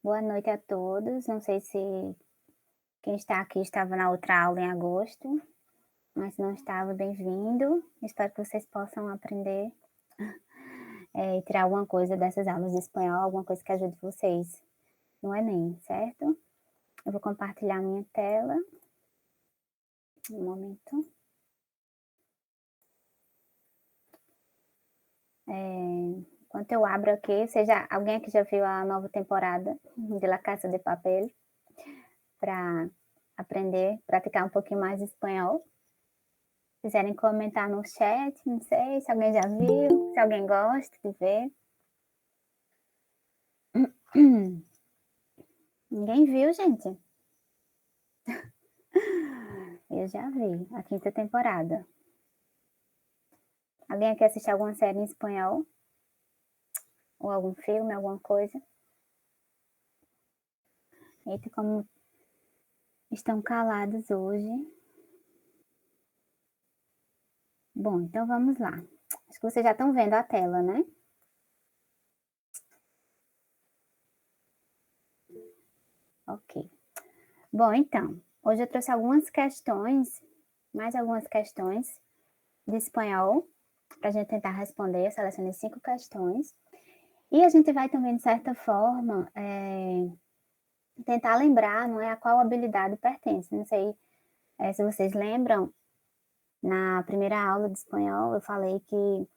Boa noite a todos. Não sei se quem está aqui estava na outra aula em agosto, mas se não estava, bem-vindo. Espero que vocês possam aprender e tirar alguma coisa dessas aulas de espanhol, alguma coisa que ajude vocês no Enem, certo? Eu vou compartilhar minha tela. Um momento. Enquanto eu abro aqui, alguém aqui já viu a nova temporada de La Casa de Papel? Para aprender, praticar um pouquinho mais de espanhol. Se quiserem comentar no chat, não sei se alguém já viu, se alguém gosta de ver. Ninguém viu, gente? Eu já vi, a 5ª temporada. Alguém quer assistir alguma série em espanhol? Ou algum filme, alguma coisa? Eita, como estão calados hoje. Bom, então vamos lá. Acho que vocês já estão vendo a tela, né? Ok. Bom, então, hoje eu trouxe mais algumas questões de espanhol, para a gente tentar responder. Eu selecionei 5 questões. E a gente vai também, de certa forma, tentar lembrar, não é, a qual habilidade pertence. Não sei se vocês lembram, na primeira aula de espanhol, eu falei que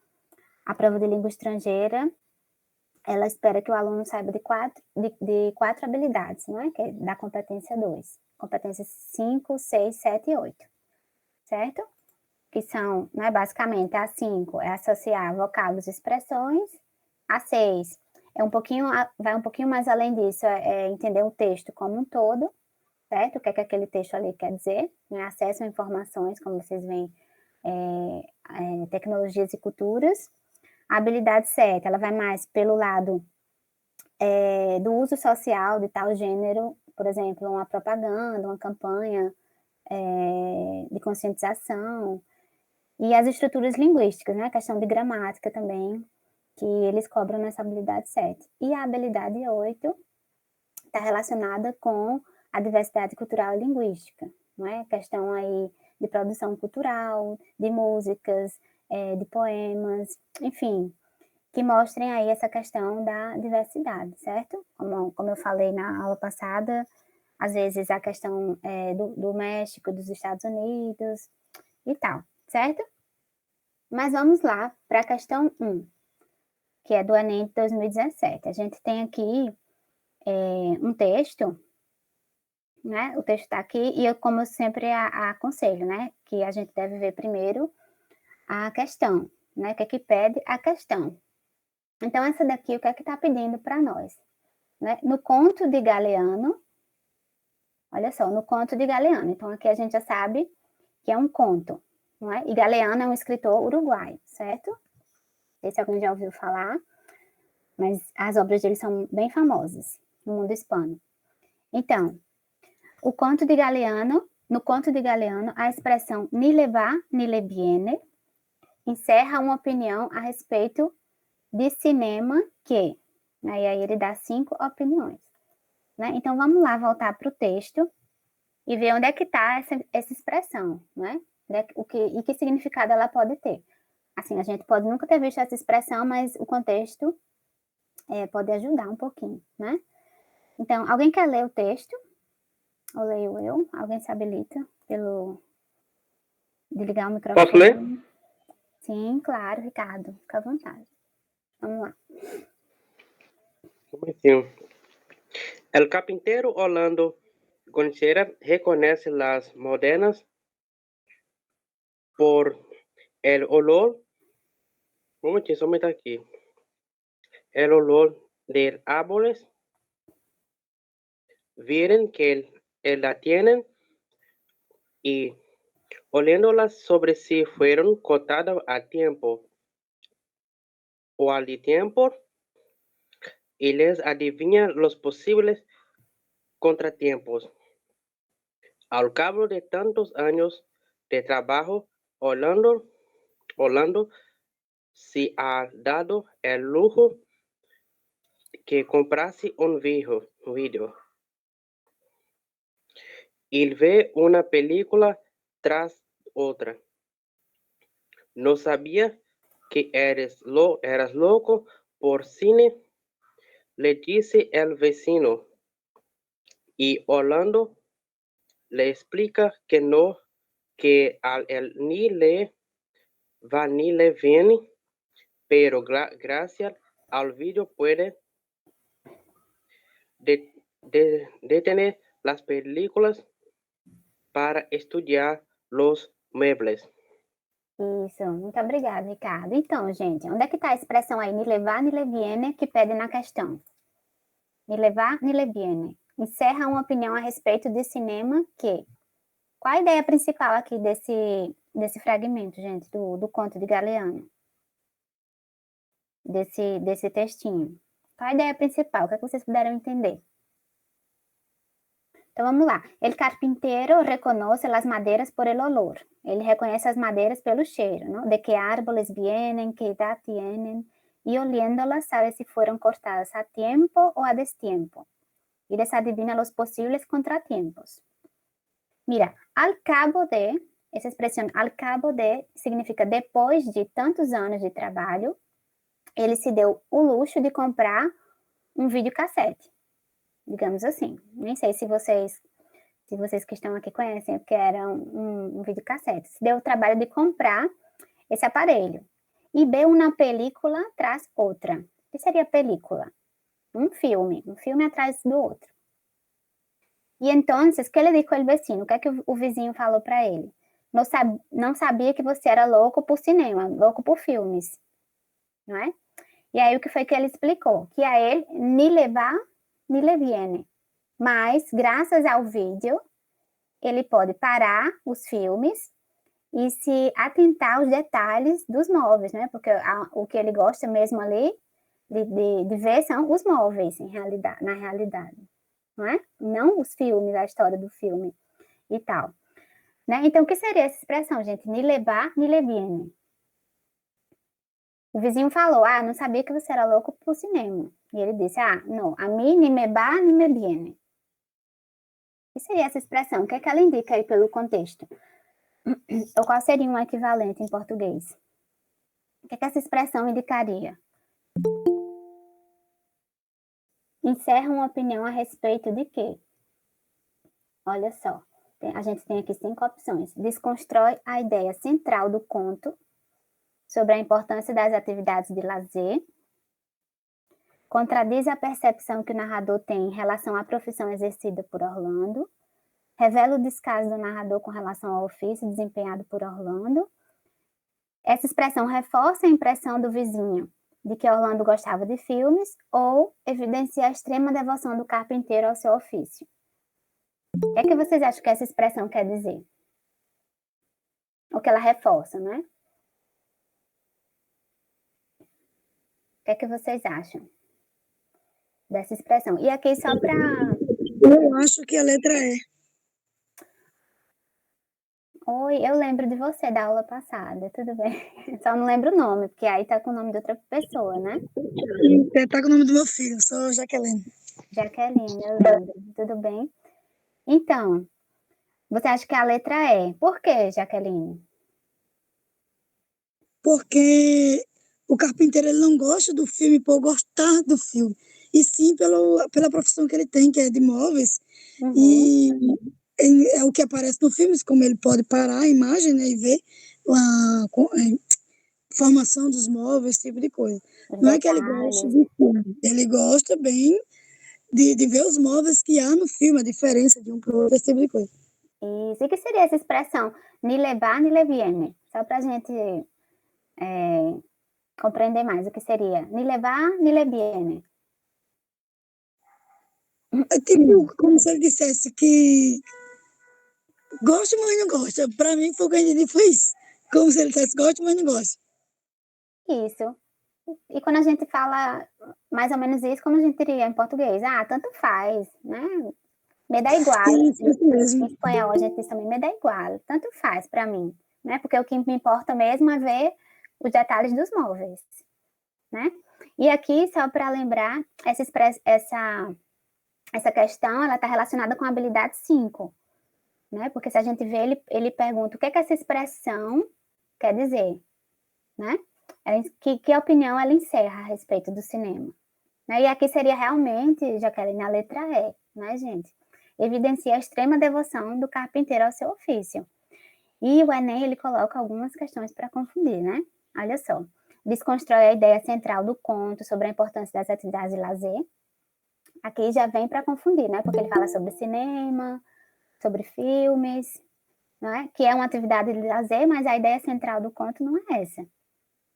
a prova de língua estrangeira, ela espera que o aluno saiba de quatro habilidades, não é? Que é da competência 2. Competências 5, 6, 7 e 8, certo? Que são, né, basicamente, a 5 é associar vocábulos e expressões, a 6 vai um pouquinho mais além disso, é entender o texto como um todo, certo? O que é que aquele texto ali quer dizer, né? Acesso a informações, como vocês veem, tecnologias e culturas. A habilidade 7, ela vai mais pelo lado do uso social de tal gênero, por exemplo, uma propaganda, uma campanha de conscientização, e as estruturas linguísticas, né? A questão de gramática também, que eles cobram nessa habilidade 7. E a habilidade 8 está relacionada com a diversidade cultural e linguística, não é? Questão aí de produção cultural, de músicas, de poemas, enfim, que mostrem aí essa questão da diversidade, certo? Como eu falei na aula passada, às vezes a questão do México, dos Estados Unidos e tal, certo? Mas vamos lá para a questão 1, que é do Enem de 2017. A gente tem aqui um texto, né? O texto está aqui e como eu sempre aconselho, né? Que a gente deve ver primeiro a questão, né? O que é que pede a questão. Então, essa daqui, o que é que está pedindo para nós? Né? No conto de Galeano, olha só, no conto de Galeano. Então, aqui a gente já sabe que é um conto, não é? E Galeano é um escritor uruguaio, certo? Não sei se alguém já ouviu falar, mas as obras dele são bem famosas no mundo hispano. Então, no conto de Galeano, a expressão ni le va ni le viene encerra uma opinião a respeito de cinema que, né, e aí ele dá 5 opiniões. Né? Então, vamos lá voltar para o texto e ver onde é que está essa expressão, né? E que significado ela pode ter. Assim, a gente pode nunca ter visto essa expressão, mas o contexto pode ajudar um pouquinho, né? Então, alguém quer ler o texto? Ou leio eu? Alguém se habilita de ligar o microfone? Posso ler? Sim, claro, Ricardo. Fica à vontade. Vamos lá. El carpintero Orlando Gonchera reconoce las modernas por el olor. Un momentito, aquí. El olor de árboles. Vieron que él la tienen y oliéndolas sobre sí fueron cortadas a tiempo o al tiempo y les adivinan los posibles contratiempos. Al cabo de tantos años de trabajo, Orlando se ha dado el lujo que comprasse um vídeo. Ele vê uma película tras outra. Não sabia que eras louco por cine, le disse el vecino. Y Orlando le explica que no, que a él ni le va ni le viene, pero gracias al vídeo puede detener las películas para estudiar los muebles. Isso, muito obrigada, Ricardo. Então, gente, onde é que está a expressão aí, ni le va, ni le viene, que pede na questão? Ni le va, ni le viene. Encerra uma opinião a respeito de cinema que... Qual a ideia principal aqui desse fragmento, gente, do conto de Galeano? Desse textinho. Qual a ideia principal? O que é que vocês puderam entender? Então, vamos lá. El carpintero reconoce las maderas por el olor. Ele reconhece as madeiras pelo cheiro, ¿no? De que árboles vienen, que edad tienen, y oliéndolas sabe si fueron cortadas a tiempo o a destiempo. Y les adivina los posibles contratiempos. Mira, al cabo de, essa expressão al cabo de significa depois de tantos anos de trabalho, ele se deu o luxo de comprar um videocassete, digamos assim. Nem sei se vocês que estão aqui conhecem o que era um videocassete. Se deu o trabalho de comprar esse aparelho e ver uma película tras outra. O que seria película? Um filme atrás do outro. E então, o que ele disse ao vecino? O que é que o vizinho falou para ele? Não sabia que você era louco por cinema, louco por filmes, não é? E aí, o que foi que ele explicou? Que a ele, ni le va, ni le viene. Mas, graças ao vídeo, ele pode parar os filmes e se atentar aos detalhes dos móveis, né? Porque o que ele gosta mesmo ali de ver são os móveis, na realidade. Não é? Não os filmes, a história do filme e tal. Né? Então, o que seria essa expressão, gente? Ni le va, ni le viene. O vizinho falou, não sabia que você era louco por cinema. E ele disse, não, a mim ni me va, ni me viene. O que seria essa expressão? O que é que ela indica aí pelo contexto? Ou qual seria um equivalente em português? O que é que essa expressão indicaria? Encerra uma opinião a respeito de quê? Olha só, a gente tem aqui 5 opções. Desconstrói a ideia central do conto sobre a importância das atividades de lazer. Contradiz a percepção que o narrador tem em relação à profissão exercida por Orlando. Revela o descaso do narrador com relação ao ofício desempenhado por Orlando. Essa expressão reforça a impressão do vizinho de que Orlando gostava de filmes ou evidencia a extrema devoção do carpinteiro ao seu ofício. O que é que vocês acham que essa expressão quer dizer? O que ela reforça, né? O que é que vocês acham dessa expressão? E aqui só para... Eu acho que a letra E. Oi, eu lembro de você da aula passada, tudo bem? Só não lembro o nome, porque aí tá com o nome de outra pessoa, né? Tá com o nome do meu filho, sou Jaqueline. Jaqueline, eu lembro. Tudo bem? Então, você acha que a letra E? Por quê, Jaqueline? Porque o carpinteiro ele não gosta do filme por gostar do filme, e sim pela profissão que ele tem, que é de móveis. Uhum. E é o que aparece no filme, como ele pode parar a imagem, né, e ver a formação dos móveis, esse tipo de coisa. Não é que ele gosta de filme, ele gosta bem de ver os móveis que há no filme, a diferença de um para o outro, esse tipo de coisa. Isso. E que seria essa expressão? Ni le va, ni le viene. Só para a gente compreender mais o que seria. Ni le va, ni le viene. É tipo como se ele dissesse que gosta, mas não gosta. Para mim, foi o que a gente foi isso. Como se ele dissesse gosta, mas não gosta. Isso. E quando a gente fala mais ou menos isso, como a gente diria em português? Tanto faz, né? Me dá igual. Isso mesmo. Em espanhol a gente diz também, me dá igual. Tanto faz para mim, né? Porque o que me importa mesmo é ver os detalhes dos móveis, né? E aqui, só para lembrar, essa questão, ela está relacionada com a habilidade 5, né? Porque se a gente vê, ele pergunta o que essa expressão quer dizer, né? Que opinião ela encerra a respeito do cinema. Né? E aqui seria realmente, Jaqueline, a letra E, né, gente? Evidencia a extrema devoção do carpinteiro ao seu ofício. E o Enem, ele coloca algumas questões para confundir, né? Olha só. Desconstrói a ideia central do conto sobre a importância das atividades de lazer. Aqui já vem para confundir, né? Porque ele fala sobre cinema, sobre filmes, né? Que é uma atividade de lazer, mas a ideia central do conto não é essa,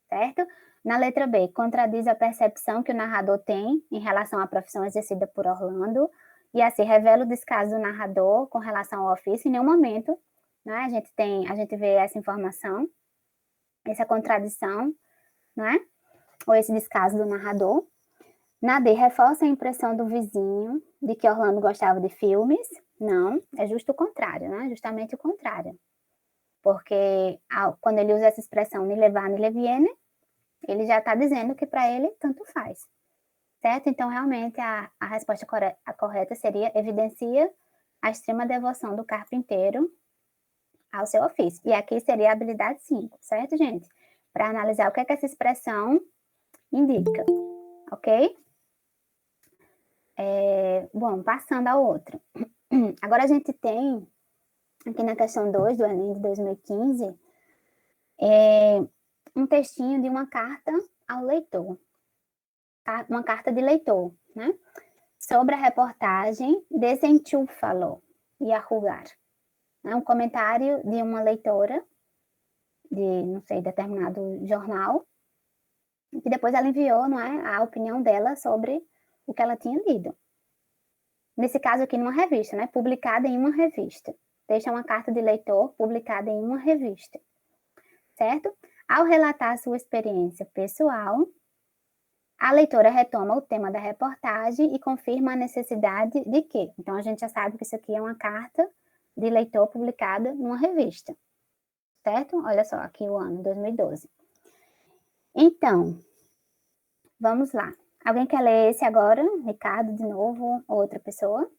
certo? Na letra B, contradiz a percepção que o narrador tem em relação à profissão exercida por Orlando, e assim revela o descaso do narrador com relação ao ofício. Em nenhum momento, né, a gente vê essa informação, essa contradição, né, ou esse descaso do narrador. Na D, reforça a impressão do vizinho de que Orlando gostava de filmes. Não, é justo o contrário, né? Justamente o contrário. Porque quando ele usa essa expressão ni le va ni le viene, ele já está dizendo que para ele tanto faz. Certo? Então, realmente, a resposta correta seria evidencia a extrema devoção do carpinteiro ao seu ofício. E aqui seria a habilidade 5, certo, gente? Para analisar o que essa expressão indica, ok? Bom, passando ao outro. Agora a gente tem, aqui na questão 2 do Enem de 2015, um textinho de uma carta ao leitor. Uma carta de leitor, né? Sobre a reportagem Desenchúfalo e Arrugar. É um comentário de uma leitora de, não sei, determinado jornal, que depois ela enviou, não é, a opinião dela sobre o que ela tinha lido. Nesse caso aqui, numa revista, né? Publicada em uma revista. Deixa uma carta de leitor publicada em uma revista. Certo? Ao relatar sua experiência pessoal, a leitora retoma o tema da reportagem e confirma a necessidade de quê? Então, a gente já sabe que isso aqui é uma carta de leitor publicada numa revista. Certo? Olha só, aqui o ano, 2012. Então, vamos lá. Alguém quer ler esse agora? Ricardo, de novo, ou outra pessoa?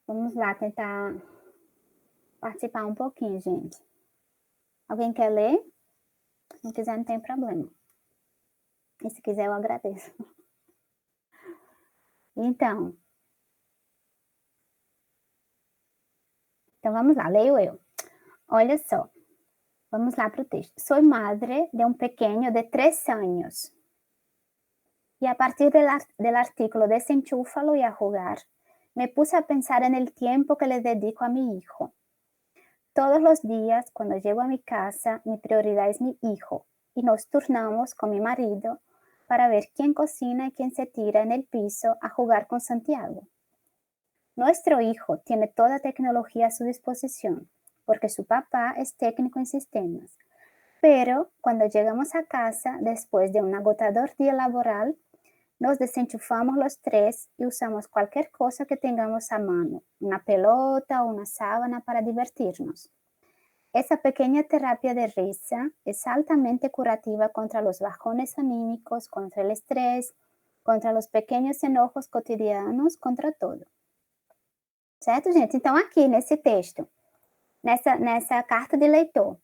Vamos lá, tentar participar um pouquinho, gente. Alguém quer ler? Se não quiser, não tem problema. E se quiser, eu agradeço. Então vamos lá, leio eu. Olha só. Vamos lá para o texto. Soy madre de un pequeño de 3 años. Y a partir del artículo Desenchúfalo y a jugar, me puse a pensar en el tiempo que le dedico a mi hijo. Todos los días, cuando llego a mi casa, mi prioridad es mi hijo, y nos turnamos con mi marido para ver quién cocina y quién se tira en el piso a jugar con Santiago. Nuestro hijo tiene toda tecnología a su disposición, porque su papá es técnico en sistemas. Pero cuando llegamos a casa, después de un agotador día laboral, nos desenchufamos los 3 y usamos cualquier cosa que tengamos a mano, una pelota o una sábana para divertirnos. Esa pequeña terapia de risa es altamente curativa contra los bajones anímicos, contra el estrés, contra los pequeños enojos cotidianos, contra todo. Certo, gente? Então, aqui nesse texto, nessa carta de leitor,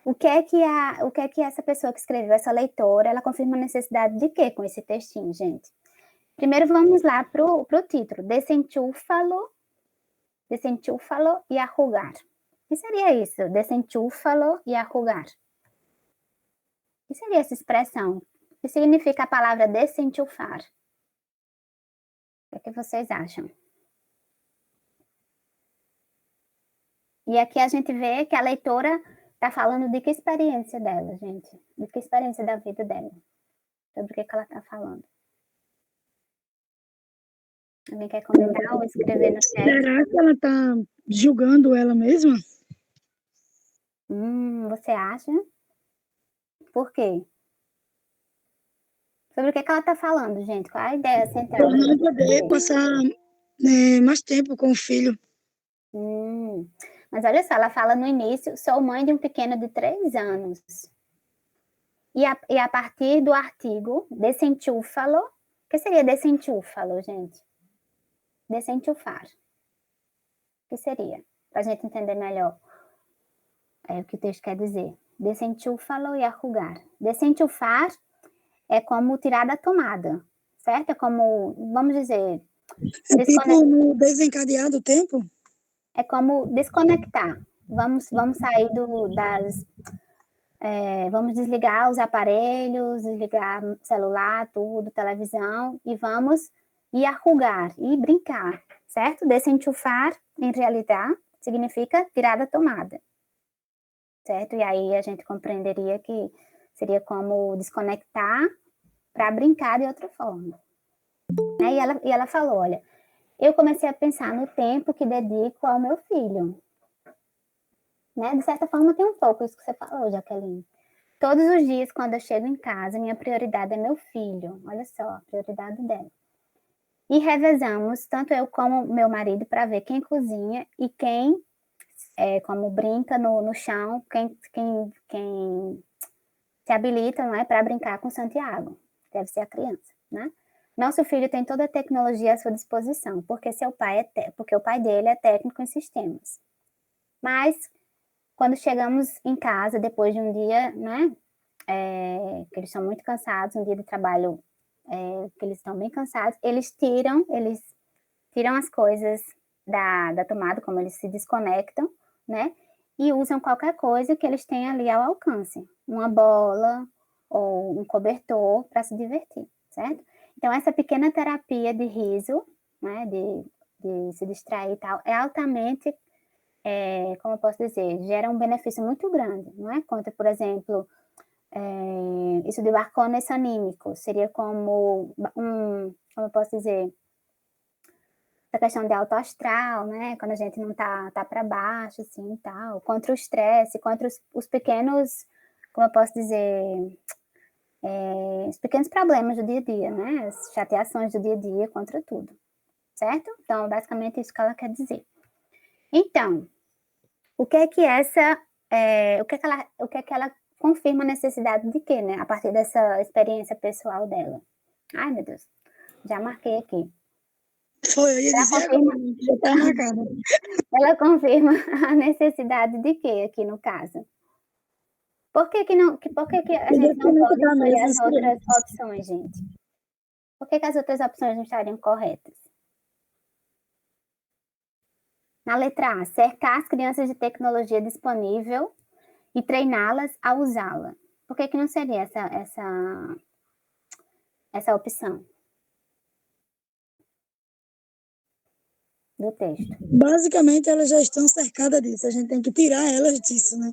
o que é que essa pessoa que escreveu, essa leitora, ela confirma a necessidade de quê com esse textinho, gente? Primeiro, vamos lá pro título. Desenchúfalo e arrugar. O que seria isso? Desenchúfalo e arrugar. O que seria essa expressão? O que significa a palavra desenchufar? O que vocês acham? E aqui a gente vê que a leitora está falando de que experiência dela, gente? De que experiência da vida dela? Sobre o que ela está falando? Alguém quer comentar ou escrever no chat? Será que ela está julgando ela mesma? Você acha? Por quê? Sobre o que ela está falando, gente? Qual a ideia central? Por não poder passar mais tempo com o filho. Mas olha só, ela fala no início, sou mãe de um pequeno de 3 anos. E a partir do artigo desentúfalo, o que seria desentúfalo, gente? Desentufar. O que seria? Para a gente entender melhor o que o texto quer dizer. Desentúfalo e arrugar. Desentufar é como tirar da tomada, certo? É como, vamos dizer... É tipo no desencadear do tempo? É como desconectar. Vamos sair vamos desligar os aparelhos, desligar celular, tudo, televisão, e vamos ir arrugar, e brincar, certo? Desentufar, em realidade, significa tirar da tomada, certo? E aí a gente compreenderia que seria como desconectar para brincar de outra forma. E ela falou, olha, eu comecei a pensar no tempo que dedico ao meu filho. Né? De certa forma, tem um pouco isso que você falou, Jaqueline. Todos os dias, quando eu chego em casa, minha prioridade é meu filho. Olha só, a prioridade dela. E revezamos, tanto eu como meu marido, para ver quem cozinha e quem, como brinca no chão, quem se habilita, não é, para brincar com Santiago. Deve ser a criança, né? Nosso filho tem toda a tecnologia à sua disposição, porque o pai dele é técnico em sistemas. Mas, quando chegamos em casa, depois de um dia, né, que eles estão muito cansados, um dia de trabalho que eles estão bem cansados, eles tiram as coisas da tomada, como eles se desconectam, né, e usam qualquer coisa que eles têm ali ao alcance, uma bola ou um cobertor para se divertir, certo? Então, essa pequena terapia de riso, né, de se distrair e tal, é altamente, como eu posso dizer, gera um benefício muito grande, não é? Conta, por exemplo, isso de barcones anímico, seria como como eu posso dizer, essa questão de autoastral, né? Quando a gente não tá para baixo, assim, e tal, contra o estresse, contra os pequenos, como eu posso dizer, os pequenos problemas do dia a dia, né? As chateações do dia a dia contra tudo, certo? Então, basicamente, isso que ela quer dizer. Então, o que é que ela confirma a necessidade de quê, né? A partir dessa experiência pessoal dela. Ai, meu Deus, já marquei aqui. Foi, eu ia dizer agora, já tá marcado. Ela confirma a necessidade de quê aqui no caso? Por que a gente não pode escolher as outras opções, gente? Por que as outras opções não estariam corretas? Na letra A, cercar as crianças de tecnologia disponível e treiná-las a usá-la. Por que não seria essa opção do texto? Basicamente, elas já estão cercadas disso, a gente tem que tirar elas disso, né?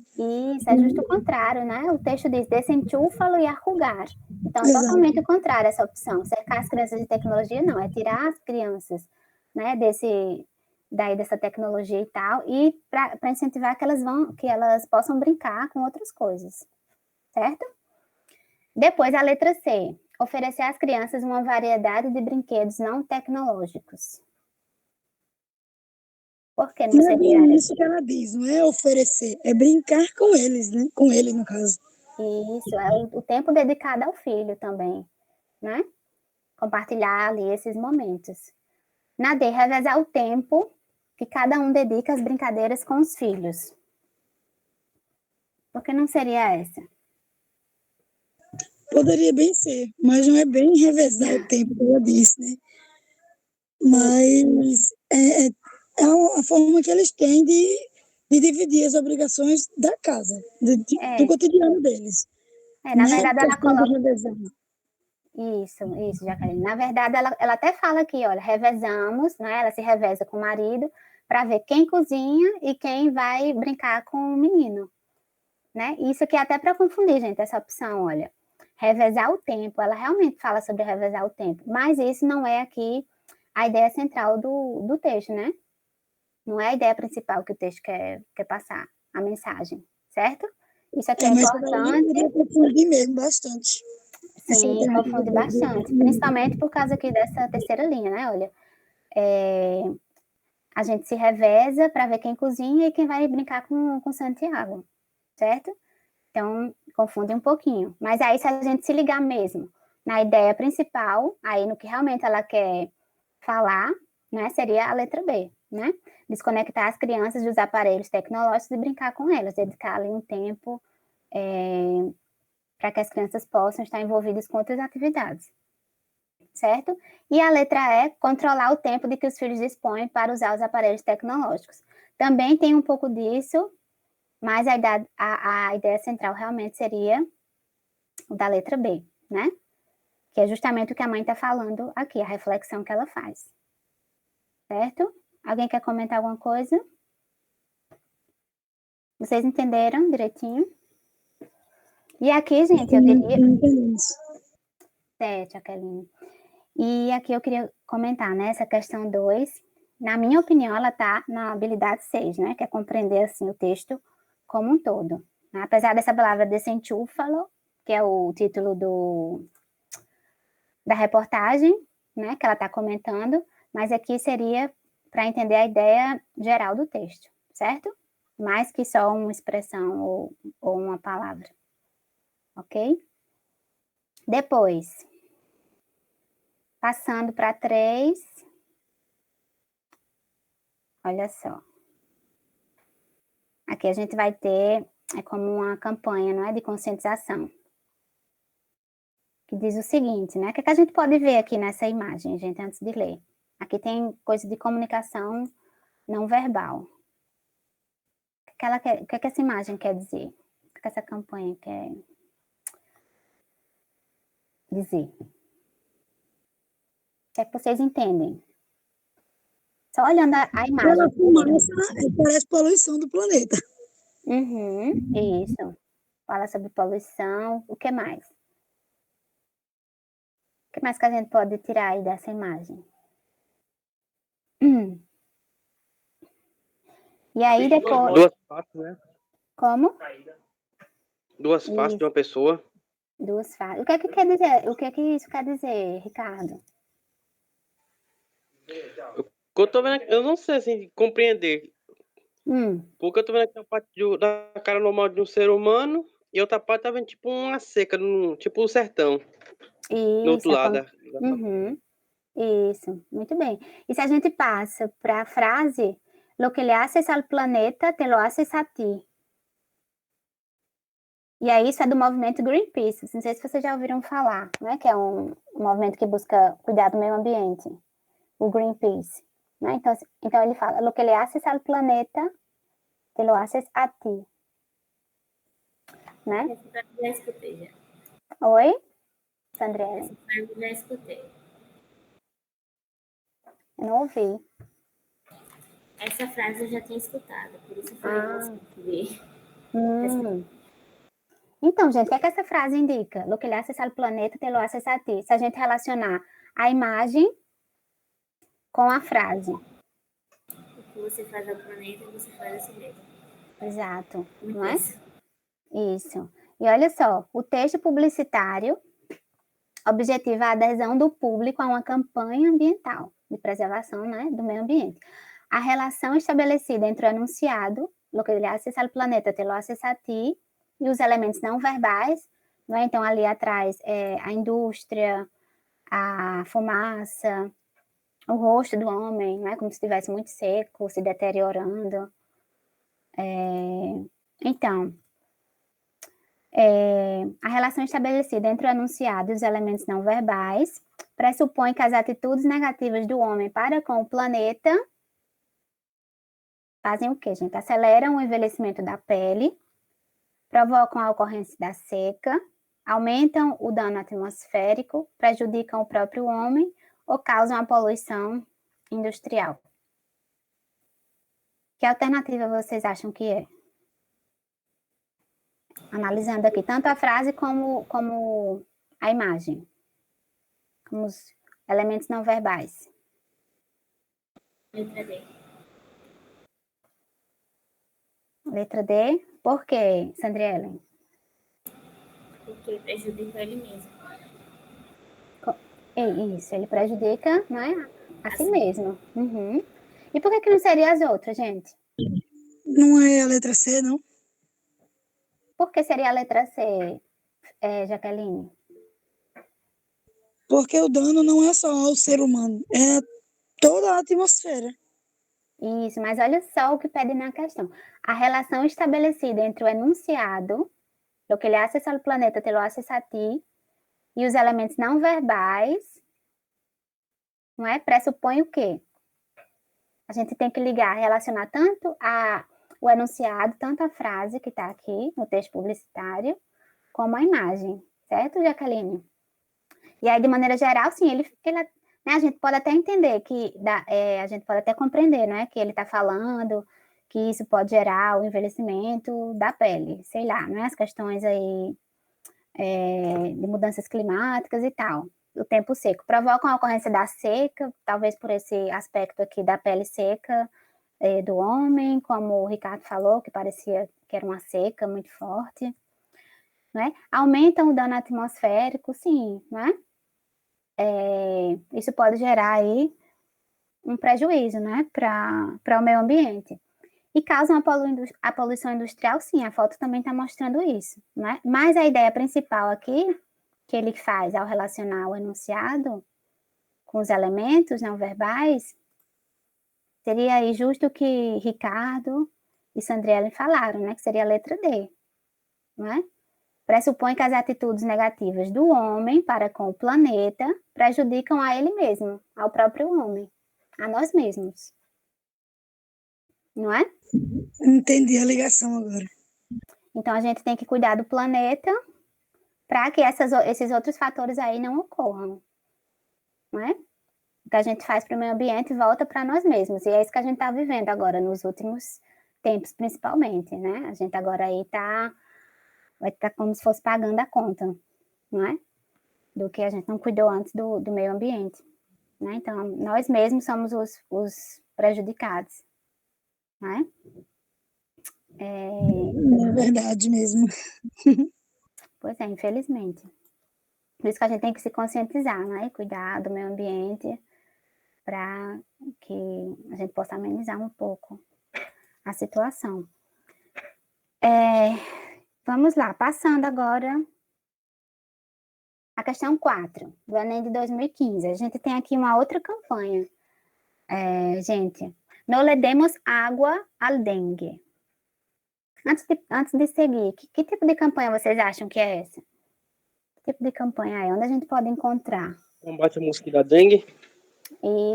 Isso, é justo o contrário, né? O texto diz desentúfalo e arrugar. Então, é Exato. totalmente o contrário essa opção. Cercar as crianças de tecnologia, não, é tirar as crianças, né, dessa tecnologia e tal, e para incentivar que elas possam brincar com outras coisas, certo? Depois, a letra C, oferecer às crianças uma variedade de brinquedos não tecnológicos. Por que não seria Não é isso que ela diz, não é oferecer, é brincar com eles, né? Com ele, no caso. Isso, é o tempo dedicado ao filho também, né? Compartilhar ali esses momentos. Na D, revezar o tempo que cada um dedica às brincadeiras com os filhos. Por que não seria essa? Poderia bem ser, mas não é bem revezar o tempo que ela disse, né? Mas é a forma que eles têm de dividir as obrigações da casa, do cotidiano deles. Na verdade, ela coloca... revezar. Isso, Jaqueline. Na verdade, ela até fala aqui, olha, revezamos, né? Ela se reveza com o marido para ver quem cozinha e quem vai brincar com o menino, né? Isso aqui é até para confundir, gente, essa opção, olha. Revezar o tempo, ela realmente fala sobre revezar o tempo, mas isso não é aqui a ideia central do texto, né? Não é a ideia principal que o texto quer passar, a mensagem, certo? Isso aqui é importante. Eu confundi mesmo bastante. Sim, confunde bastante, principalmente por causa aqui dessa terceira linha, né? Olha, a gente se reveza para ver quem cozinha e quem vai brincar com Santiago, certo? Então, confunde um pouquinho. Mas aí, se a gente se ligar mesmo na ideia principal, aí no que realmente ela quer falar, né, seria a letra B, né? Desconectar as crianças dos aparelhos tecnológicos e brincar com elas, dedicar ali um tempo para que as crianças possam estar envolvidas com outras atividades, certo? E a letra E, controlar o tempo de que os filhos dispõem para usar os aparelhos tecnológicos. Também tem um pouco disso, mas a ideia central realmente seria o da letra B, né? Que é justamente o que a mãe está falando aqui, a reflexão que ela faz. Certo? Alguém quer comentar alguma coisa? Vocês entenderam direitinho? E aqui, gente, eu diria... Certo, Aqueline. E aqui eu queria comentar, né, essa questão 2, na minha opinião, ela está na habilidade 6, né, que é compreender, assim, o texto como um todo. Apesar dessa palavra desentúfalo, que é o título da reportagem, né, que ela está comentando, mas aqui seria para entender a ideia geral do texto, certo? Mais que só uma expressão ou uma palavra, ok? Depois, passando para 3, olha só. Aqui a gente vai ter, é como uma campanha, não é, de conscientização, que diz o seguinte, né? O que a gente pode ver aqui nessa imagem, gente, antes de ler? Aqui tem coisa de comunicação não verbal. O que essa imagem quer dizer? O que essa campanha quer dizer? O que é que vocês entendem? Só olhando a imagem. Pela fumaça, parece poluição do planeta. Isso. Fala sobre poluição. O que mais? O que mais que a gente pode tirar aí dessa imagem? E aí depois... Duas faces, né? Como? Duas faces de uma pessoa. Duas faces. O que é que quer dizer? O que é que isso quer dizer, Ricardo? Eu tô vendo, eu não sei assim compreender. Porque eu tô vendo aqui a parte da cara normal de um ser humano e outra parte tá vendo tipo uma seca, tipo um sertão. Isso, no outro lado. Isso, muito bem. E se a gente passa para a frase, lo que le haces al planeta, te lo haces a ti. E aí isso é do movimento Greenpeace, não sei se vocês já ouviram falar, né? Que é um movimento que busca cuidar do meio ambiente, o Greenpeace. Né? Então ele fala, lo que le haces al planeta, te lo haces a ti. Né? Essa frase já escutei, já. Oi, Sandriana? Essa frase já escutei. Eu não ouvi. Essa frase eu já tinha escutado, por isso eu falei Então, gente, o que é que essa frase indica? Lo que le haces al planeta, te lo haces a ti. Se a gente relacionar a imagem com a frase. O que você faz ao planeta, você faz a si mesmo. Exato, Muito não é? isso. Isso. E olha só, o texto publicitário objetiva a adesão do público a uma campanha ambiental de preservação, né, do meio ambiente. A relação estabelecida entre o anunciado, lo que le haces al planeta, te lo haces a ti, e os elementos não verbais, não é? Então ali atrás a indústria, a fumaça, o rosto do homem, não é? Como se estivesse muito seco, se deteriorando. Então, a relação estabelecida entre o anunciado e os elementos não verbais pressupõe que as atitudes negativas do homem para com o planeta fazem o quê, gente? Aceleram o envelhecimento da pele, provocam a ocorrência da seca, aumentam o dano atmosférico, prejudicam o próprio homem ou causam a poluição industrial. Que alternativa vocês acham que é? Analisando aqui tanto a frase como a imagem, como os elementos não verbais. Letra D. Letra D, por quê, Sandrielen? Porque prejudica ele mesmo. Isso, ele prejudica, não é? A si mesmo. E por que não seria as outras, gente? Não é a letra C, não? Por que seria a letra C, Jaqueline? Porque o dano não é só ao ser humano, é toda a atmosfera. Isso, mas olha só o que pede na questão. A relação estabelecida entre o enunciado, lo que le haces al planeta te lo haces a ti, e os elementos não verbais, não é? Pressupõe o quê? A gente tem que ligar, relacionar tanto o enunciado, tanto a frase que está aqui no texto publicitário, como a imagem, certo, Jaqueline? E aí, de maneira geral, sim, né, a gente pode até entender a gente pode até compreender, né, que ele está falando que isso pode gerar o envelhecimento da pele, sei lá, né, as questões aí de mudanças climáticas e tal, o tempo seco. Provocam a ocorrência da seca, talvez por esse aspecto aqui da pele seca do homem, como o Ricardo falou, que parecia que era uma seca muito forte, né? Aumentam o dano atmosférico, sim, né? Isso pode gerar aí um prejuízo, né, para o meio ambiente. E causam a poluição industrial, sim, a foto também está mostrando isso, né? Mas a ideia principal aqui, que ele faz ao relacionar o enunciado com os elementos não verbais, seria aí justo o que Ricardo e Sandriele falaram, né, que seria a letra D, não é? Pressupõe que as atitudes negativas do homem para com o planeta prejudicam a ele mesmo, ao próprio homem, a nós mesmos. Não é? Entendi a ligação agora. Então, a gente tem que cuidar do planeta para que esses outros fatores aí não ocorram. Não é? O que a gente faz para o meio ambiente volta para nós mesmos. E é isso que a gente está vivendo agora, nos últimos tempos, principalmente, né? A gente agora aí vai estar como se fosse pagando a conta, não é? Do que a gente não cuidou antes do meio ambiente. Né? Então, nós mesmos somos os prejudicados. Não é? É verdade mesmo. Pois é, infelizmente. Por isso que a gente tem que se conscientizar, né? Cuidar do meio ambiente para que a gente possa amenizar um pouco a situação. Vamos lá, passando agora a questão 4, do Enem de 2015. A gente tem aqui uma outra campanha. Gente, no le demos água al dengue. Antes de seguir, que tipo de campanha vocês acham que é essa? Que tipo de campanha é? Onde a gente pode encontrar? Combate a mosquito da dengue.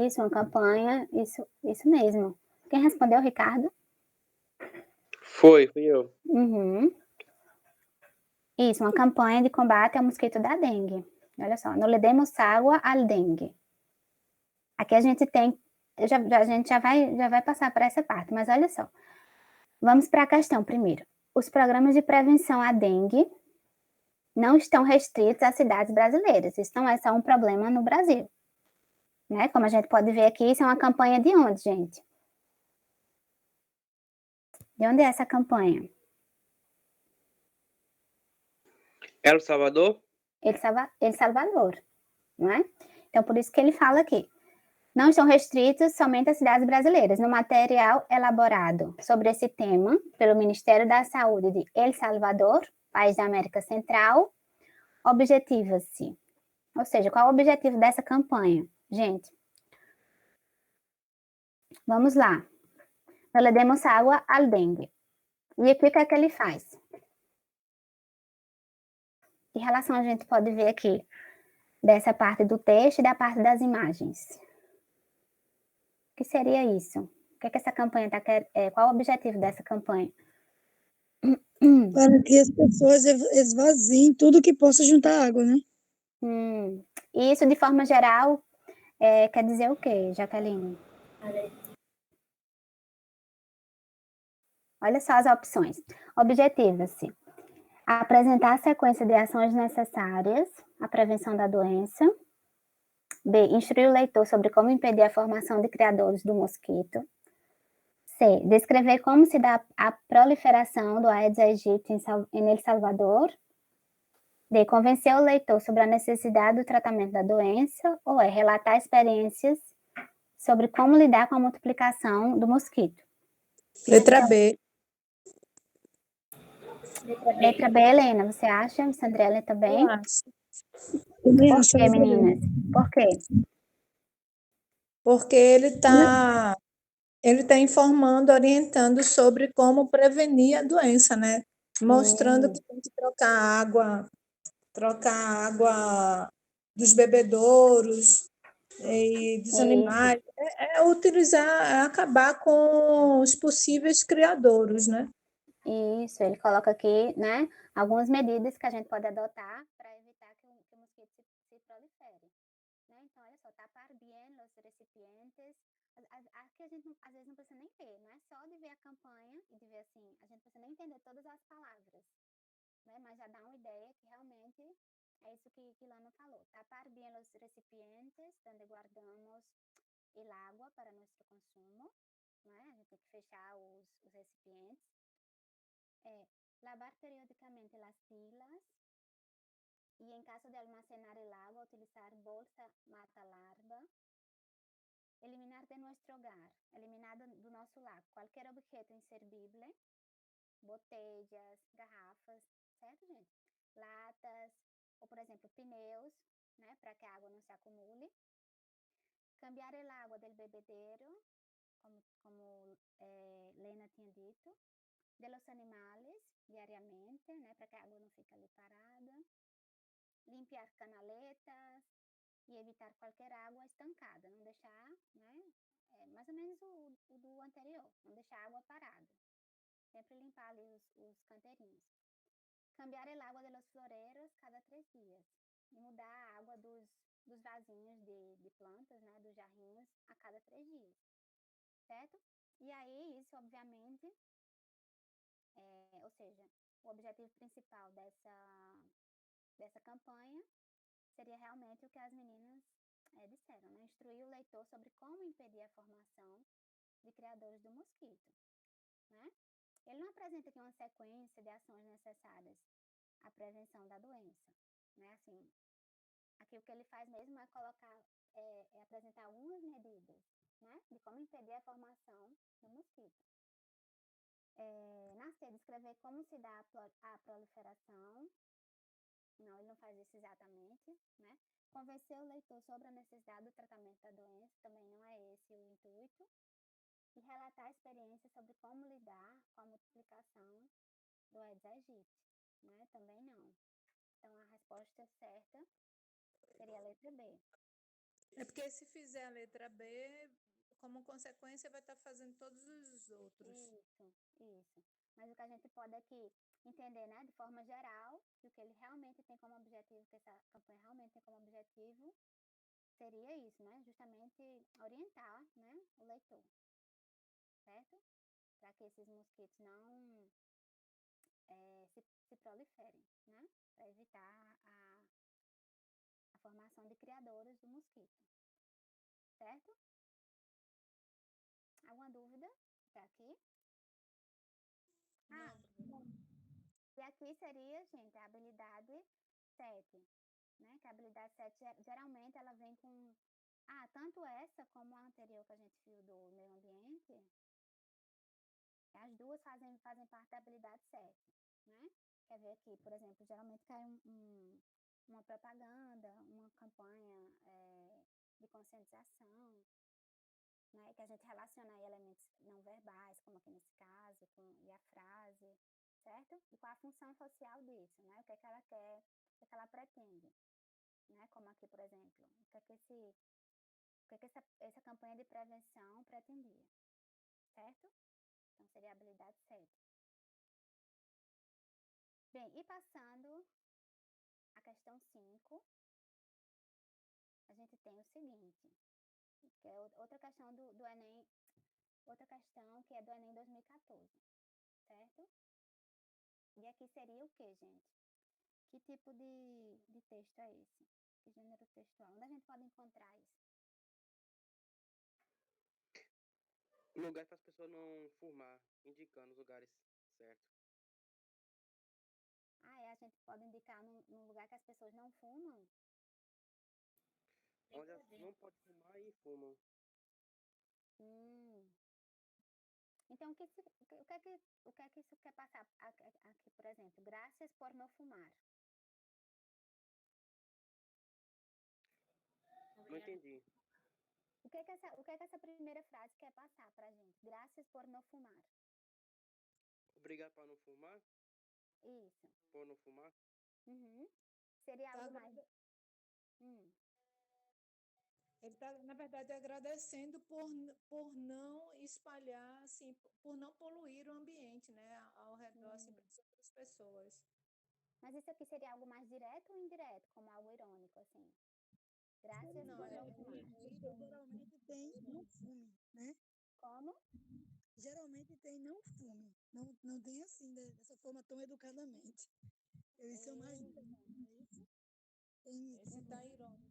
Isso, uma campanha, isso mesmo. Quem respondeu, Ricardo? Fui eu. Uhum. Isso, uma campanha de combate ao mosquito da dengue. Olha só, no le demos água al dengue. Aqui a gente tem, a gente já vai passar para essa parte, mas olha só. Vamos para a questão primeiro. Os programas de prevenção à dengue não estão restritos às cidades brasileiras. Isso não é só um problema no Brasil. Né? Como a gente pode ver aqui, isso é uma campanha de onde, gente? De onde é essa campanha? El Salvador? El Salvador, não é? Então, por isso que ele fala aqui. Não estão restritos somente às cidades brasileiras. No material elaborado sobre esse tema pelo Ministério da Saúde de El Salvador, país da América Central, objetiva-se. Ou seja, qual é o objetivo dessa campanha? Gente, vamos lá. Nós le demos água al dengue. E aqui o que é que ele faz? Que relação a gente pode ver aqui dessa parte do texto e da parte das imagens? O que seria isso? O que é que essa campanha está querendo? Qual o objetivo dessa campanha? Para que as pessoas esvaziem tudo que possa juntar água, né? E isso, de forma geral, quer dizer o quê, Jaqueline? Olha só as opções. Objetiva-se: apresentar a sequência de ações necessárias à prevenção da doença. B. Instruir o leitor sobre como impedir a formação de criadores do mosquito. C. Descrever como se dá a proliferação do Aedes aegypti em El Salvador. D. Convencer o leitor sobre a necessidade do tratamento da doença. Ou relatar experiências sobre como lidar com a multiplicação do mosquito. Letra B. Letra B, Helena, você acha? Sandrela também? Eu acho. Por quê, meninas? Por quê? Porque ele está informando, orientando sobre como prevenir a doença, né? Mostrando que tem que trocar água dos bebedouros e dos animais. É acabar com os possíveis criadouros, né? Isso, ele coloca aqui, né, algumas medidas que a gente pode adotar para evitar que o mosquito se prolifere. Né? Então, olha só, tapar bien los recipientes. Aqui a gente, às vezes, não precisa nem ler, não é só de ver a campanha e de ver assim, a gente precisa nem entender todas as palavras, né? Mas já dá uma ideia que realmente é isso que Lana falou. Tapar bien los recipientes, donde guardamos el agua para nosso consumo, né? A gente tem que fechar os recipientes. Lavar periodicamente las pilas. Y en caso de almacenar el agua, utilizar bolsa mata-larva. Eliminar de nuestro hogar, eliminar do nosso lar, qualquer objeto inservível, botellas, garrafas, certo, gente? Latas, ou, por exemplo, pneus, né, para que a água não se acumule. Cambiar el agua del bebedero, como Lena tinha dito. De los animales, diariamente, né, para que a água não fique ali parada. Limpiar canaletas e evitar qualquer água estancada, não deixar, né, mais ou menos o do anterior, não deixar a água parada. Sempre limpar ali os canteirinhos. Cambiar el agua de los floreros cada 3 dias. E mudar a água dos vasinhos de plantas, né, dos jarrinhos, a cada 3 dias. Certo? E aí, isso, obviamente, ou seja, o objetivo principal dessa campanha seria realmente o que as meninas disseram, né? Instruir o leitor sobre como impedir a formação de criadores do mosquito, né? Ele não apresenta aqui uma sequência de ações necessárias à prevenção da doença, né? Assim, aqui o que ele faz mesmo é colocar, apresentar algumas medidas, né? De como impedir a formação do mosquito. Na C, descrever como se dá a proliferação. Não, ele não faz isso exatamente, né? Convencer o leitor sobre a necessidade do tratamento da doença, também não é esse o intuito. E relatar a experiência sobre como lidar com a multiplicação do Aedes aegypti, né? Também não. Então, a resposta certa seria a letra B. É porque se fizer a letra B, como consequência, vai estar fazendo todos os outros. Isso. Mas o que a gente pode aqui entender, né, de forma geral, que o que ele realmente tem como objetivo, que essa campanha realmente tem como objetivo, seria isso, né? Justamente orientar, né, o leitor, certo? Para que esses mosquitos não se proliferem, né? Para evitar a formação de criadores do mosquito, certo? Alguma dúvida até aqui? Não. E aqui seria, gente, a habilidade 7, né? Que a habilidade 7, geralmente, ela vem com... tanto essa como a anterior que a gente viu do meio ambiente, as duas fazem parte da habilidade 7, né? Quer ver aqui, por exemplo, geralmente cai uma propaganda, uma campanha de conscientização, né? Que a gente relaciona aí elementos não verbais, como aqui nesse caso, e a frase, certo? E qual a função social disso, né? O que é que ela quer, o que é que ela pretende, né? Como aqui, por exemplo, o que é que essa campanha de prevenção pretendia, certo? Então, seria a habilidade 7. Bem, e passando a questão 5, a gente tem o seguinte, que é outra questão do Enem, outra questão que é do Enem 2014, certo? E aqui seria o que, gente? Que tipo de texto é esse? Que gênero textual? Onde a gente pode encontrar isso? Lugar para as pessoas não fumar, indicando os lugares certos. A gente pode indicar num lugar que as pessoas não fumam? Onde não pode fumar e fumam. Então, o que é que isso quer passar aqui, por exemplo? Graças por não fumar. Não entendi. O que é que essa primeira frase quer passar pra gente? Graças por não fumar. Obrigado por não fumar? Isso. Por não fumar? Uhum. Seria algo mais... Ele está, na verdade, agradecendo por não espalhar, assim, por não poluir o ambiente, né, ao redor, assim, para as outras pessoas. Mas isso aqui seria algo mais direto ou indireto, como algo irônico, assim? Graças Não, por não fumar. Geralmente tem não fume, né? Como? Geralmente tem não fume. Não tem assim, dessa forma tão educadamente. Eles são mais diretos, não é isso? Tem, esse está irônico.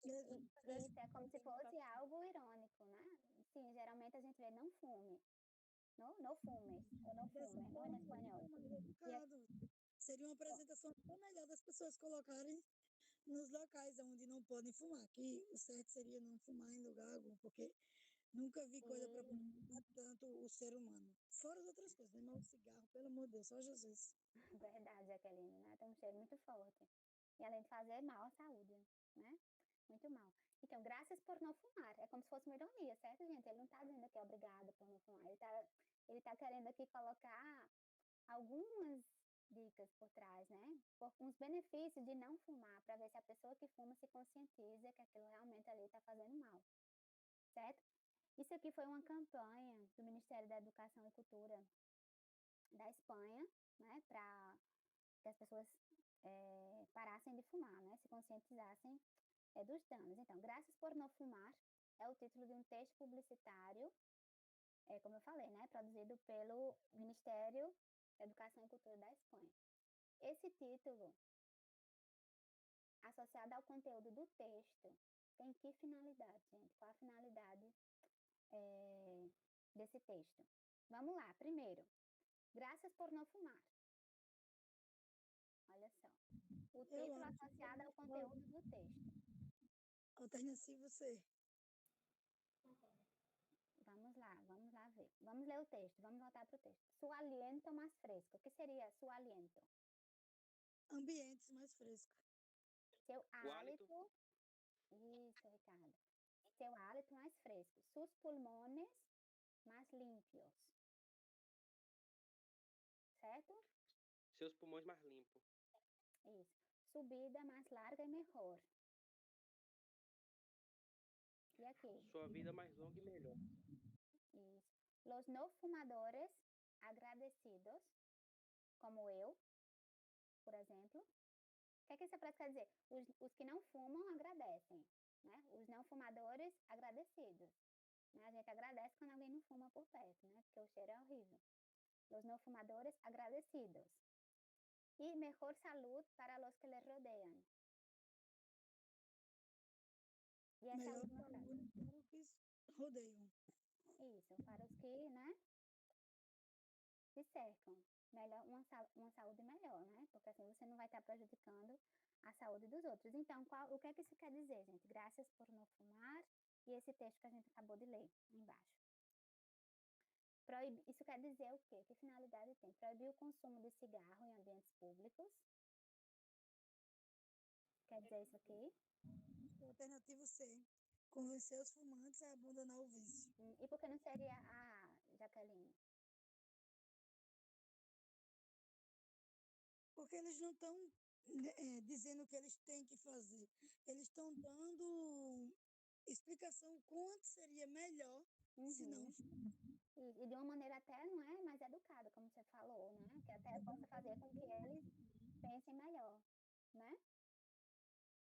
Isso, é como se fosse algo irônico, né? Sim, geralmente a gente vê não fume. Não fumes, ou não dessa fume, não em forma, espanhol. mais educado. Seria uma apresentação até melhor das pessoas colocarem nos locais onde não podem fumar, que o certo seria não fumar em lugar algum, porque nunca vi coisa para prejudicar tanto o ser humano. Fora as outras coisas, né? Mas o cigarro, pelo amor de Deus, só Jesus. Verdade, Jaqueline, né? Tem um cheiro muito forte. E além de fazer mal à saúde, né? Muito mal. Então, graças por não fumar. É como se fosse uma ironia, certo, gente? Ele não tá dizendo que é obrigado por não fumar. Ele tá querendo aqui colocar algumas dicas por trás, né? Por uns benefícios de não fumar, para ver se a pessoa que fuma se conscientiza que aquilo realmente ali está fazendo mal, certo? Isso aqui foi uma campanha do Ministério da Educação e Cultura da Espanha, né? Para que as pessoas parassem de fumar, né? Se conscientizassem dos danos. Então, Graças por não fumar é o título de um texto publicitário, como eu falei, né? Produzido pelo Ministério da Educação e Cultura da Espanha. Esse título, associado ao conteúdo do texto, tem que finalidade, gente? Qual a finalidade desse texto? Vamos lá, primeiro. Graças por não fumar. Olha só. O título associado ao conteúdo do texto. Alternativa C. Vamos lá ver. Vamos ler o texto, vamos voltar para o texto. Su aliento mais fresco. O que seria su aliento? Ambientes mais frescos. Seu hálito. Isso, Ricardo. Seu hálito mais fresco. Sus pulmones mais limpios. Certo? Seus pulmões mais limpos. Isso. Su vida mais larga e melhor. E aqui? Sua vida mais longa e melhor. Isso. Los no fumadores agradecidos, como eu, por exemplo. O que é que essa frase quer dizer? Os que não fumam agradecem, né? Os não fumadores agradecidos. Né? A gente agradece quando alguém não fuma por perto, né? Porque o cheiro é horrível. Los no fumadores agradecidos. E mejor salud para los que les rodean. E essa Melhor última frase. saúde para os que rodeiam. Isso, para os que, né, se cercam. Melhor, uma saúde melhor, né? Porque assim você não vai estar prejudicando a saúde dos outros. Então, o que é que isso quer dizer, gente? Graças por não fumar e esse texto que a gente acabou de ler embaixo. Isso quer dizer o quê? Que finalidade tem? Proibir o consumo de cigarro em ambientes públicos. Quer dizer isso aqui? Alternativa C. Convencer os fumantes a abandonar o vício. E por que não seria a Jaqueline? Porque eles não estão dizendo o que eles têm que fazer. Eles estão dando explicação quanto seria melhor se não. E de uma maneira até, não é, mais educada, como você falou, né? Que até possa fazer com que eles pensem melhor, né?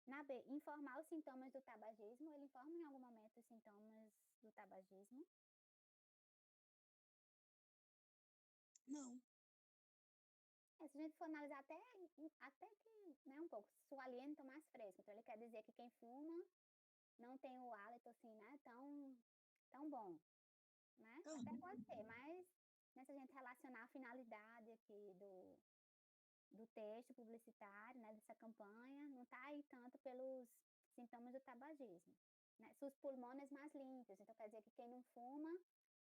Na B, informar os sintomas do tabagismo. Ele informa em algum momento os sintomas do tabagismo? Não. Se a gente for analisar até que, né, um pouco, se o aliento mais fresco. Então, ele quer dizer que quem fuma não tem o hálito, assim, né, tão bom, né? Até pode ser, mas né, se a gente relacionar a finalidade aqui do texto publicitário, né, dessa campanha, não está aí tanto pelos sintomas do tabagismo. né? Sus pulmones mais limpos. Então, quer dizer que quem não fuma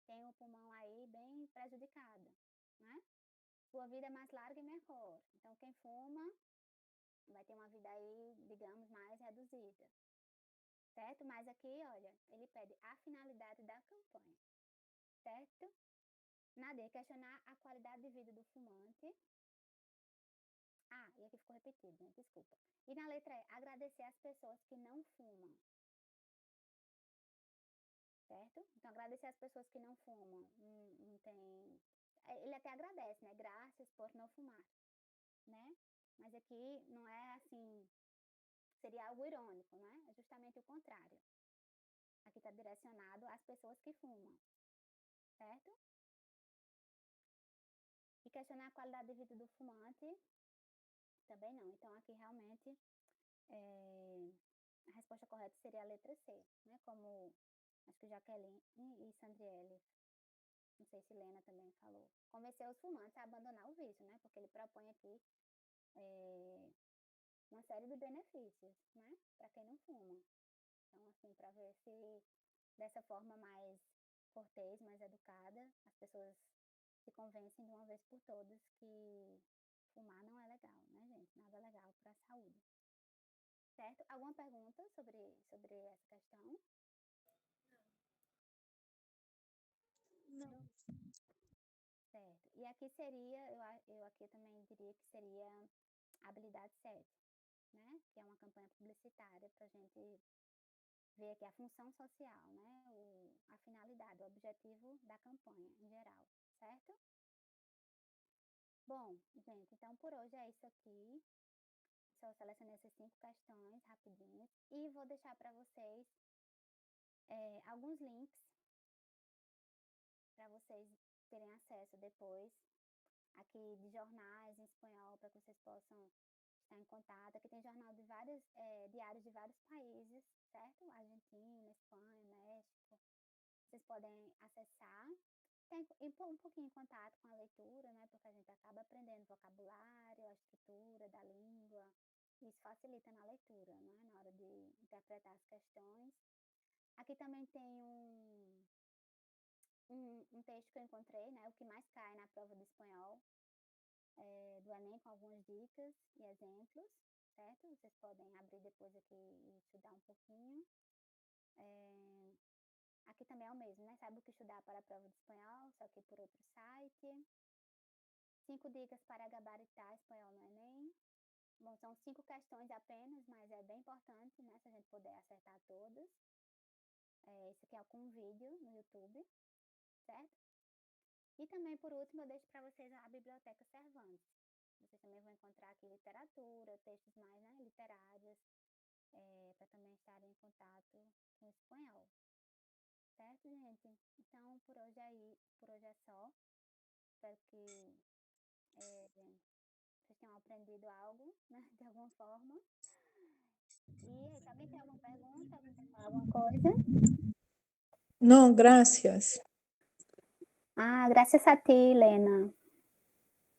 tem o pulmão aí bem prejudicado, né? Sua vida é mais larga e melhor. Então, quem fuma vai ter uma vida aí, digamos, mais reduzida. Certo? Mas aqui, olha, ele pede a finalidade da campanha. Certo? Na D, questionar a qualidade de vida do fumante. Ah, e aqui ficou repetido, né? Desculpa. E na letra E, agradecer às pessoas que não fumam. Certo? Então, agradecer às pessoas que não fumam. Não tem... Ele até agradece, né? Graças por não fumar, né? Mas aqui não é assim... Seria algo irônico, né? É justamente o contrário. Aqui está direcionado às pessoas que fumam. Certo? E questionar a qualidade de vida do fumante, também não. Então, aqui realmente, a resposta correta seria a letra C, né? Como, acho que Jaqueline e Sandriele, não sei se Lena também falou. Convencer os fumantes a abandonar o vício, né? Porque ele propõe aqui uma série de benefícios, né? Para quem não fuma. Então, assim, para ver se dessa forma mais cortês, mais educada, as pessoas se convencem de uma vez por todas que fumar não é legal, né, gente? Nada legal para a saúde. Certo? Alguma pergunta sobre essa questão? Não. Certo. E aqui seria, eu aqui também diria que seria a habilidade 7, né? Que é uma campanha publicitária para a gente ver aqui a função social, né? A finalidade, o objetivo da campanha em geral, certo? Bom, gente, então por hoje é isso aqui. Só selecionei essas 5 questões rapidinhas e vou deixar para vocês alguns links para vocês terem acesso depois aqui de jornais em espanhol para que vocês possam estar em contato. Aqui tem jornal de diários de vários países, certo? Argentina, Espanha, México. Vocês podem acessar. Tem um pouquinho em contato com a leitura, né? Porque a gente acaba aprendendo vocabulário, a estrutura da língua. Isso facilita na leitura, né? Na hora de interpretar as questões. Aqui também tem um texto que eu encontrei, né? O que mais cai na prova do espanhol do Enem, com algumas dicas e exemplos, certo? Vocês podem abrir depois aqui e estudar um pouquinho. Aqui também é o mesmo, né? Sabe o que estudar para a prova de espanhol, só que por outro site. 5 dicas para gabaritar espanhol no Enem. Bom, são 5 questões apenas, mas é bem importante, né? Se a gente puder acertar todas. Esse aqui é com um vídeo no YouTube, certo? E também, por último, eu deixo para vocês a Biblioteca Cervantes. Vocês também vão encontrar aqui literatura, textos mais, né, literários, para também estarem em contato com o espanhol. Certo, gente? Então, por hoje é só. Espero que vocês tenham aprendido algo, né, de alguma forma. E se alguém tem alguma pergunta, alguém quer falar alguma coisa? Não, graças. Graças a ti, Helena,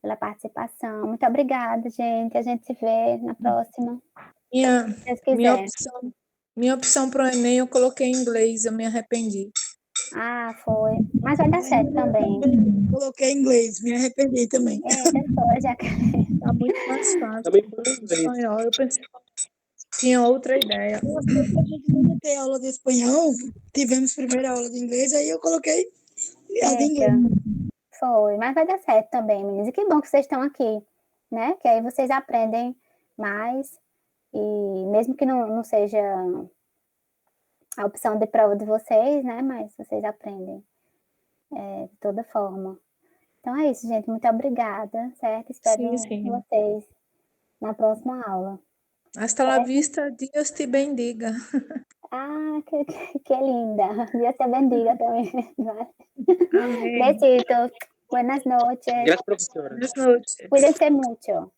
pela participação. Muito obrigada, gente. A gente se vê na próxima. Se quiser. Minha opção para o Enem eu coloquei em inglês, eu me arrependi. Foi. Mas vai dar certo também. Coloquei em inglês, me arrependi também. Já Tá muito mais fácil. Espanhol, eu pensei, tinha outra ideia. A gente não ter aula de espanhol, tivemos primeira aula de inglês, aí eu coloquei a de inglês. Foi, mas vai dar certo também, meninas. E que bom que vocês estão aqui, né? Que aí vocês aprendem mais. E mesmo que não seja a opção de prova de vocês, né? Mas vocês aprendem de toda forma. Então é isso, gente. Muito obrigada, certo? Espero vocês na próxima aula. Hasta la vista, Deus te bendiga. Que linda. Dios te bendiga también. Amén. Besitos. Buenas noches. Gracias, profesora. Buenas noches. Cuídense mucho.